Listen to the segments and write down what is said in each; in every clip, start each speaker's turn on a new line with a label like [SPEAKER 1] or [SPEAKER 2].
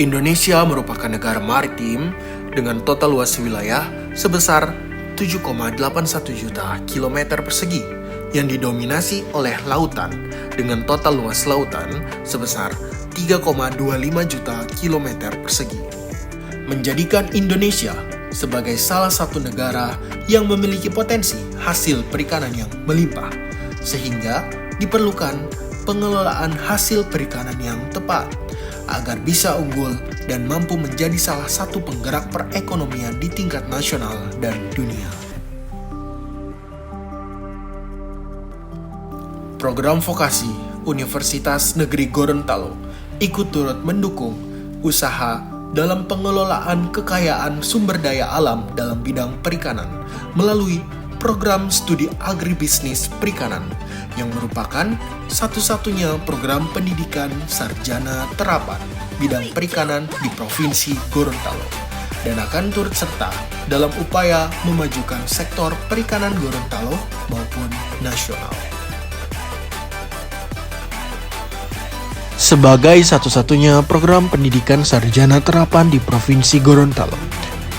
[SPEAKER 1] Indonesia merupakan negara maritim dengan total luas wilayah sebesar 7,81 juta kilometer persegi yang didominasi oleh lautan dengan total luas lautan sebesar 3,25 juta kilometer persegi. Menjadikan Indonesia sebagai salah satu negara yang memiliki potensi hasil perikanan yang melimpah, sehingga diperlukan pengelolaan hasil perikanan yang tepat agar bisa unggul dan mampu menjadi salah satu penggerak perekonomian di tingkat nasional dan dunia. Program vokasi Universitas Negeri Gorontalo ikut turut mendukung usaha dalam pengelolaan kekayaan sumber daya alam dalam bidang perikanan melalui program studi agribisnis perikanan yang merupakan satu-satunya program pendidikan sarjana terapan bidang perikanan di Provinsi Gorontalo dan akan turut serta dalam upaya memajukan sektor perikanan Gorontalo maupun nasional. Sebagai satu-satunya program pendidikan sarjana terapan di Provinsi Gorontalo,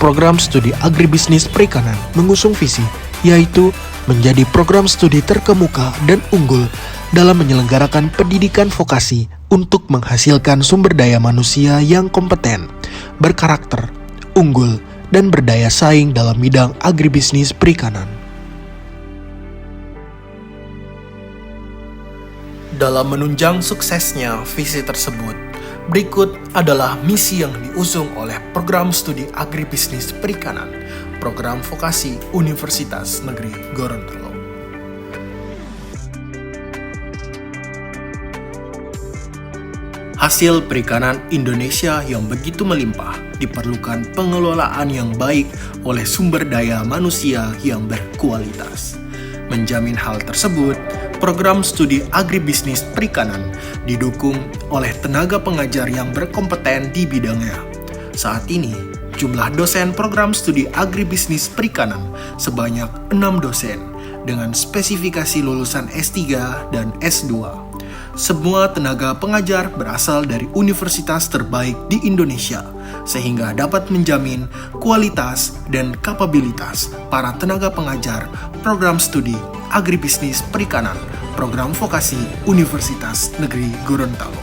[SPEAKER 1] program studi agribisnis perikanan mengusung visi yaitu menjadi program studi terkemuka dan unggul dalam menyelenggarakan pendidikan vokasi untuk menghasilkan sumber daya manusia yang kompeten, berkarakter, unggul, dan berdaya saing dalam bidang agribisnis perikanan. Dalam menunjang suksesnya visi tersebut, berikut adalah misi yang diusung oleh program studi agribisnis perikanan, program vokasi Universitas Negeri Gorontalo. Hasil perikanan Indonesia yang begitu melimpah diperlukan pengelolaan yang baik oleh sumber daya manusia yang berkualitas. Menjamin hal tersebut, program studi agribisnis perikanan didukung oleh tenaga pengajar yang berkompeten di bidangnya. Saat ini, jumlah dosen program studi agribisnis perikanan sebanyak 6 dosen dengan spesifikasi lulusan S3 dan S2. Semua tenaga pengajar berasal dari universitas terbaik di Indonesia, sehingga dapat menjamin kualitas dan kapabilitas para tenaga pengajar program studi agribisnis perikanan, program vokasi Universitas Negeri Gorontalo.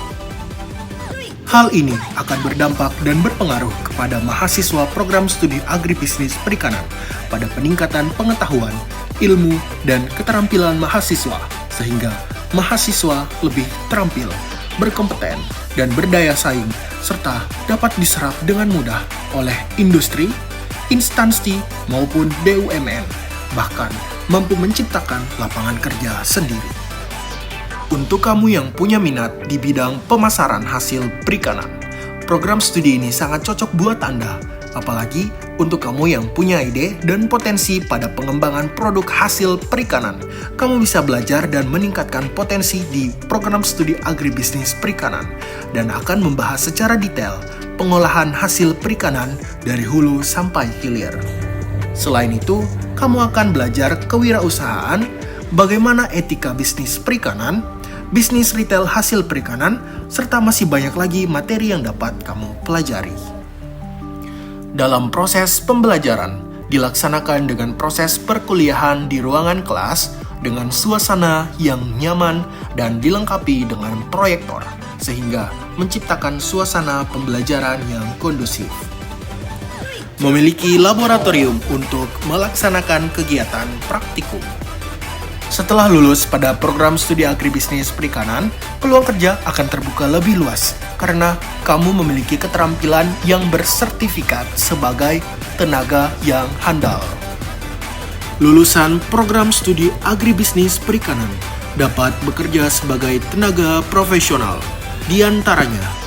[SPEAKER 1] Hal ini akan berdampak dan berpengaruh kepada mahasiswa program studi agribisnis perikanan pada peningkatan pengetahuan, ilmu, dan keterampilan mahasiswa, sehingga mahasiswa lebih terampil, berkompeten, dan berdaya saing, serta dapat diserap dengan mudah oleh industri, instansi, maupun BUMN, bahkan mampu menciptakan lapangan kerja sendiri. Untuk kamu yang punya minat di bidang pemasaran hasil perikanan, program studi ini sangat cocok buat Anda, apalagi untuk kamu yang punya ide dan potensi pada pengembangan produk hasil perikanan. Kamu bisa belajar dan meningkatkan potensi di program studi agribisnis perikanan dan akan membahas secara detail pengolahan hasil perikanan dari hulu sampai hilir. Selain itu, kamu akan belajar kewirausahaan, bagaimana etika bisnis perikanan, bisnis retail hasil perikanan, serta masih banyak lagi materi yang dapat kamu pelajari. Dalam proses pembelajaran, dilaksanakan dengan proses perkuliahan di ruangan kelas dengan suasana yang nyaman dan dilengkapi dengan proyektor, sehingga menciptakan suasana pembelajaran yang kondusif. Memiliki laboratorium untuk melaksanakan kegiatan praktikum. Setelah lulus pada program studi agribisnis perikanan, peluang kerja akan terbuka lebih luas karena kamu memiliki keterampilan yang bersertifikat sebagai tenaga yang handal. Lulusan program studi agribisnis perikanan dapat bekerja sebagai tenaga profesional, di antaranya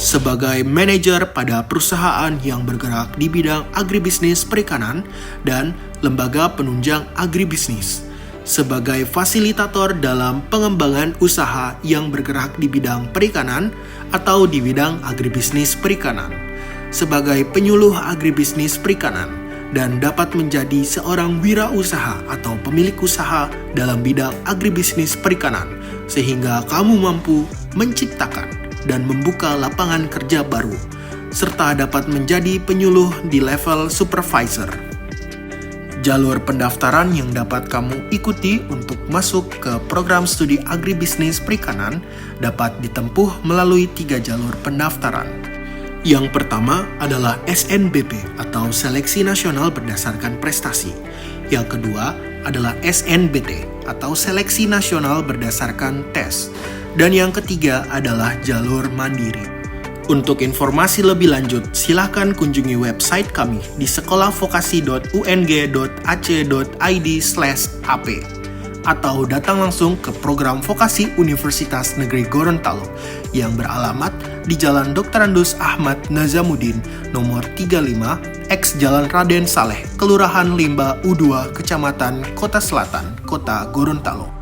[SPEAKER 1] sebagai manajer pada perusahaan yang bergerak di bidang agribisnis perikanan dan lembaga penunjang agribisnis, sebagai fasilitator dalam pengembangan usaha yang bergerak di bidang perikanan atau di bidang agribisnis perikanan, sebagai penyuluh agribisnis perikanan, dan dapat menjadi seorang wirausaha atau pemilik usaha dalam bidang agribisnis perikanan, sehingga kamu mampu menciptakan dan membuka lapangan kerja baru serta dapat menjadi penyuluh di level supervisor. Jalur pendaftaran yang dapat kamu ikuti untuk masuk ke program studi agribisnis perikanan dapat ditempuh melalui 3 jalur pendaftaran. Yang pertama adalah SNBP atau Seleksi Nasional Berdasarkan Prestasi. Yang kedua adalah SNBT atau Seleksi Nasional Berdasarkan Tes. Dan yang ketiga adalah jalur mandiri. Untuk informasi lebih lanjut, silakan kunjungi website kami di sekolahvokasi.ung.ac.id/ap atau datang langsung ke program vokasi Universitas Negeri Gorontalo yang beralamat di Jalan Dr. Andus Ahmad Nazamuddin nomor 35 X Jalan Raden Saleh, Kelurahan Limba U2, Kecamatan Kota Selatan, Kota Gorontalo.